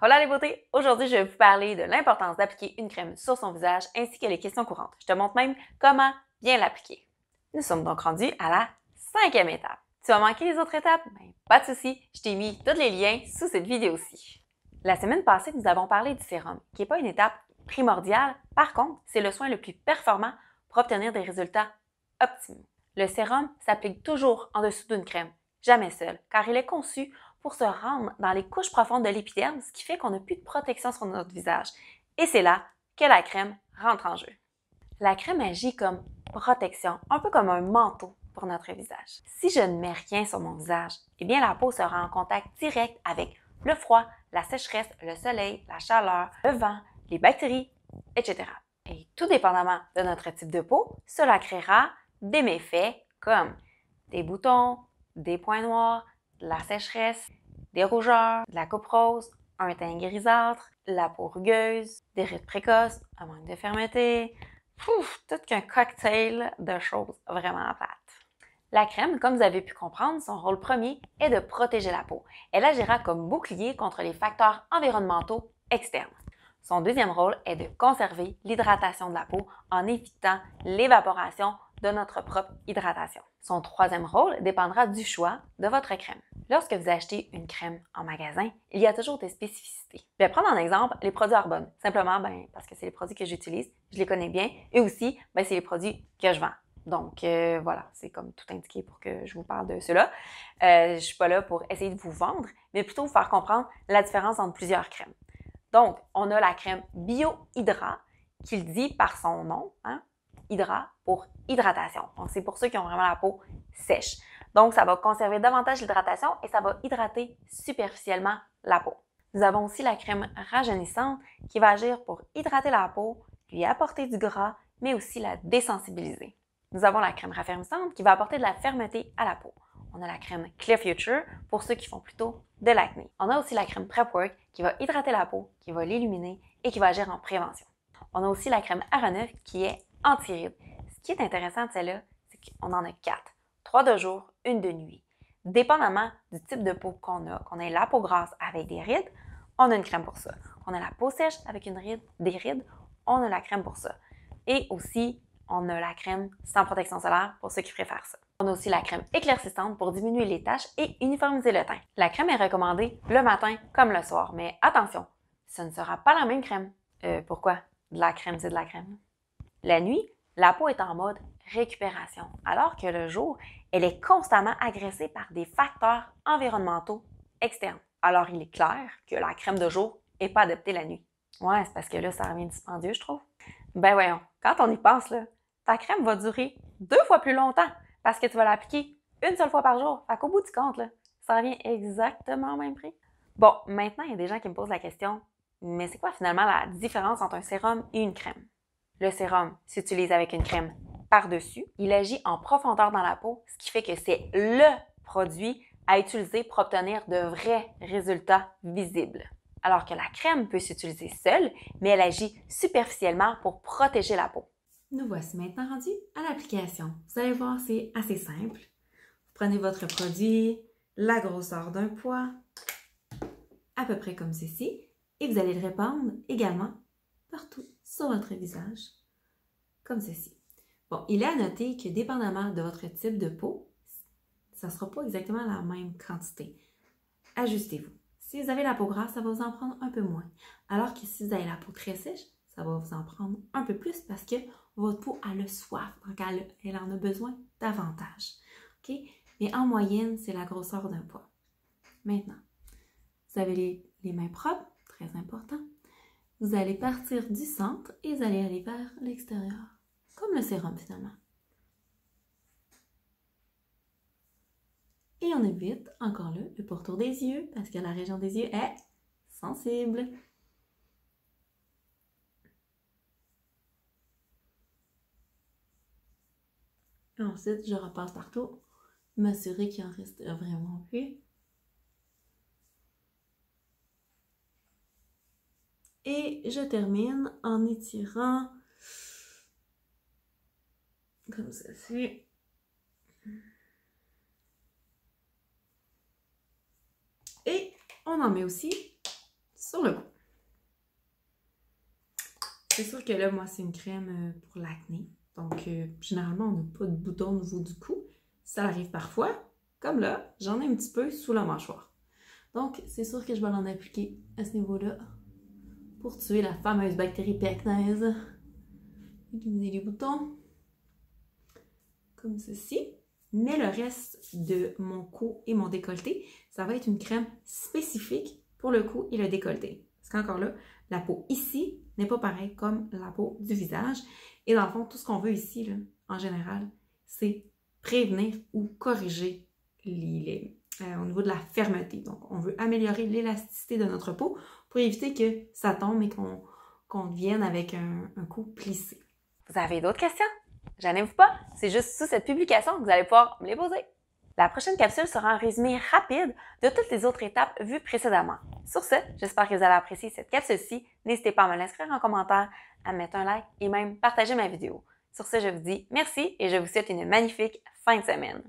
Hola les beautés! Aujourd'hui, je vais vous parler de l'importance d'appliquer une crème sur son visage ainsi que les questions courantes. Je te montre même comment bien l'appliquer. Nous sommes donc rendus à la 5e étape. Tu vas manquer les autres étapes? Ben, pas de souci, je t'ai mis tous les liens sous cette vidéo-ci. La semaine passée, nous avons parlé du sérum, qui n'est pas une étape primordiale. Par contre, c'est le soin le plus performant pour obtenir des résultats optimaux. Le sérum s'applique toujours en dessous d'une crème, jamais seul, car il est conçu pour se rendre dans les couches profondes de l'épiderme, ce qui fait qu'on n'a plus de protection sur notre visage. Et c'est là que la crème rentre en jeu. La crème agit comme protection, un peu comme un manteau pour notre visage. Si je ne mets rien sur mon visage, eh bien la peau sera en contact direct avec le froid, la sécheresse, le soleil, la chaleur, le vent, les bactéries, etc. Et tout dépendamment de notre type de peau, cela créera des méfaits comme des boutons, des points noirs, de la sécheresse, des rougeurs, de la coupe rose, un teint grisâtre, la peau rugueuse, des rides précoces, un manque de fermeté, tout qu'un cocktail de choses vraiment plates. La crème, comme vous avez pu comprendre, son rôle premier est de protéger la peau. Elle agira comme bouclier contre les facteurs environnementaux externes. Son deuxième rôle est de conserver l'hydratation de la peau en évitant l'évaporation de notre propre hydratation. Son troisième rôle dépendra du choix de votre crème. Lorsque vous achetez une crème en magasin, il y a toujours des spécificités. Je vais prendre en exemple les produits Arbonne, simplement parce que c'est les produits que j'utilise, je les connais bien, et aussi c'est les produits que je vends. Donc voilà, c'est comme tout indiqué pour que je vous parle de cela. Je ne suis pas là pour essayer de vous vendre, mais plutôt vous faire comprendre la différence entre plusieurs crèmes. Donc, on a la crème Bio Hydra, qui le dit par son nom, Hydra pour hydratation. Donc, c'est pour ceux qui ont vraiment la peau sèche. Donc, ça va conserver davantage l'hydratation et ça va hydrater superficiellement la peau. Nous avons aussi la crème rajeunissante qui va agir pour hydrater la peau, lui apporter du gras, mais aussi la désensibiliser. Nous avons la crème raffermissante qui va apporter de la fermeté à la peau. On a la crème Clear Future pour ceux qui font plutôt de l'acné. On a aussi la crème Prep Work qui va hydrater la peau, qui va l'illuminer et qui va agir en prévention. On a aussi la crème Aroneuf qui est anti-rides. Ce qui est intéressant de celle-là, c'est qu'on en a 4. 3 de jour, 1 de nuit. Dépendamment du type de peau qu'on a la peau grasse avec des rides, on a une crème pour ça. On a la peau sèche avec des rides, on a la crème pour ça. Et aussi, on a la crème sans protection solaire pour ceux qui préfèrent ça. On a aussi la crème éclaircissante pour diminuer les taches et uniformiser le teint. La crème est recommandée le matin comme le soir, mais attention, ce ne sera pas la même crème. Pourquoi? De la crème, c'est de la crème. La nuit, la peau est en mode récupération, alors que le jour, elle est constamment agressée par des facteurs environnementaux externes. Alors, il est clair que la crème de jour n'est pas adaptée la nuit. Ouais, c'est parce que là, ça revient dispendieux, je trouve. Ben voyons, quand on y pense, là, ta crème va durer 2 fois plus longtemps parce que tu vas l'appliquer une seule fois par jour. Fait qu'au bout du compte, là, ça revient exactement au même prix. Bon, maintenant, il y a des gens qui me posent la question, mais c'est quoi finalement la différence entre un sérum et une crème? Le sérum s'utilise avec une crème par-dessus. Il agit en profondeur dans la peau, ce qui fait que c'est le produit à utiliser pour obtenir de vrais résultats visibles. Alors que la crème peut s'utiliser seule, mais elle agit superficiellement pour protéger la peau. Nous voici maintenant rendus à l'application. Vous allez voir, c'est assez simple. Vous prenez votre produit, la grosseur d'un poids, à peu près comme ceci, et vous allez le répandre également partout sur votre visage, comme ceci. Bon, il est à noter que dépendamment de votre type de peau, ça ne sera pas exactement la même quantité. Ajustez-vous. Si vous avez la peau grasse, ça va vous en prendre un peu moins. Alors que si vous avez la peau très sèche, ça va vous en prendre un peu plus parce que votre peau a le soif, donc elle en a besoin davantage. OK? Mais en moyenne, c'est la grosseur d'un poids. Maintenant, vous avez les mains propres, très important. Vous allez partir du centre et vous allez aller vers l'extérieur, comme le sérum finalement. Et on évite, encore là, le pourtour des yeux, parce que la région des yeux est sensible. Et ensuite, je repasse partout, m'assurer qu'il en reste vraiment plus. Et je termine en étirant comme ceci. Et on en met aussi sur le cou. C'est sûr que là, moi, c'est une crème pour l'acné. Donc, généralement, on n'a pas de boutons au niveau du cou. Ça arrive parfois. Comme là, j'en ai un petit peu sous la mâchoire. Donc, c'est sûr que je vais l'en appliquer à ce niveau-là pour tuer la fameuse bactérie pecnaise. Utiliser les boutons comme ceci. Mais le reste de mon cou et mon décolleté, ça va être une crème spécifique pour le cou et le décolleté. Parce qu'encore là, la peau ici n'est pas pareille comme la peau du visage. Et dans le fond, tout ce qu'on veut ici, là, en général, c'est prévenir ou corriger au niveau de la fermeté. Donc, on veut améliorer l'élasticité de notre peau pour éviter que ça tombe et qu'on vienne avec un cou plissé. Vous avez d'autres questions? Gênez-vous pas, c'est juste sous cette publication que vous allez pouvoir me les poser. La prochaine capsule sera un résumé rapide de toutes les autres étapes vues précédemment. Sur ce, j'espère que vous avez apprécié cette capsule-ci. N'hésitez pas à me l'inscrire en commentaire, à mettre un like et même partager ma vidéo. Sur ce, je vous dis merci et je vous souhaite une magnifique fin de semaine.